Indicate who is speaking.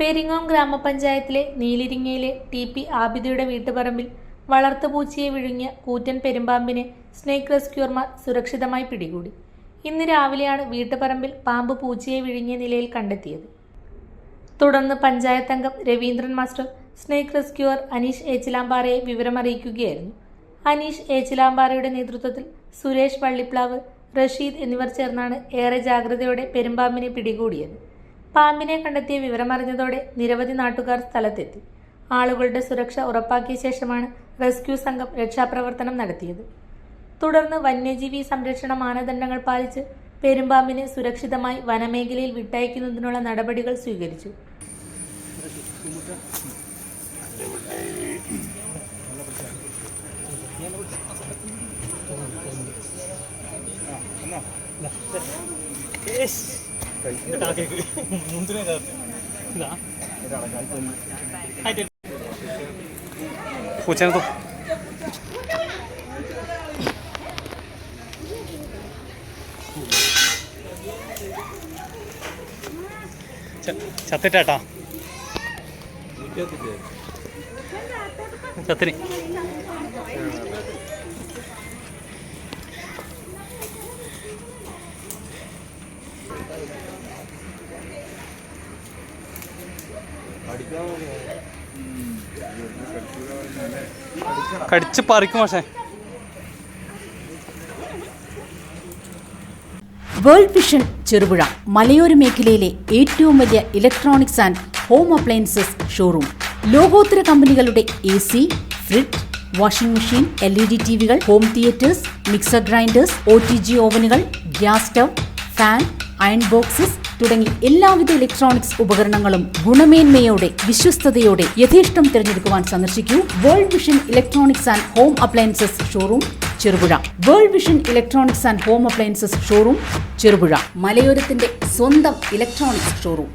Speaker 1: പെരിങ്ങോം ഗ്രാമപഞ്ചായത്തിലെ നീലിരിങ്ങയിലെ ടി.പി. ആബിദയുടെ വീട്ടുപറമ്പിൽ വളർത്തുപൂച്ചയെ വിഴുങ്ങിയ കൂറ്റൻ പെരുമ്പാമ്പിനെ സ്നേക്ക് റെസ്ക്യൂർമാർ സുരക്ഷിതമായി പിടികൂടി. ഇന്ന് രാവിലെയാണ് വീട്ടുപറമ്പിൽ പാമ്പ് പൂച്ചയെ വിഴുങ്ങിയ നിലയിൽ കണ്ടെത്തിയത്. തുടർന്ന് പഞ്ചായത്ത് അംഗം Raveendran master snake rescuer Aneesh ഏച്ചിലാമ്പാറയെ വിവരമറിയിക്കുകയായിരുന്നു. അനീഷ് ഏച്ചിലാമ്പാറയുടെ നേതൃത്വത്തിൽ സുരേഷ് വള്ളിപ്ലാവ്, റഷീദ് എന്നിവർ ചേർന്നാണ് ഏറെ ജാഗ്രതയോടെ പെരുമ്പാമ്പിനെ പിടികൂടിയത്. പാമ്പിനെ കണ്ടെത്തിയ വിവരമറിഞ്ഞതോടെ നിരവധി നാട്ടുകാർ സ്ഥലത്തെത്തി. ആളുകളുടെ സുരക്ഷ ഉറപ്പാക്കിയ ശേഷമാണ് റെസ്ക്യൂ സംഘം രക്ഷാപ്രവർത്തനം നടത്തിയത്. തുടർന്ന് വന്യജീവി സംരക്ഷണ മാനദണ്ഡങ്ങൾ പാലിച്ച് പെരുമ്പാമ്പിനെ സുരക്ഷിതമായി വനമേഖലയിൽ വിട്ടയക്കുന്നതിനുള്ള നടപടികൾ സ്വീകരിച്ചു.
Speaker 2: പൂച്ചനെ ചത്തിട്ടാ ചത്തിന് കടിച്ച് പറിക്കും. പക്ഷേ
Speaker 3: വേൾഡ് വിഷൻ ചെറുപുഴ മലയോര മേഖലയിലെ ഏറ്റവും വലിയ electronics and home appliances showroom. ലോകോത്തര കമ്പനികളുടെ AC, fridge, washing machine, LED ടിവികൾ, home theatres, mixer grinders, OTG ഓവനുകൾ, gas stove, fan, iron boxes തുടങ്ങി എല്ലാവിധ ഇലക്ട്രോണിക്സ് ഉപകരണങ്ങളും ഗുണമേന്മയോടെ വിശ്വസ്തയോടെ യഥേഷ്ടം തിരഞ്ഞെടുക്കുവാൻ സന്ദർശിക്കൂ world vision electronics and home appliances showroom Cherupuzha. World vision electronics and home appliances showroom Cherupuzha, മലയോരത്തിന്റെ സ്വന്തം ഇലക്ട്രോണിക്സ് ഷോറൂം.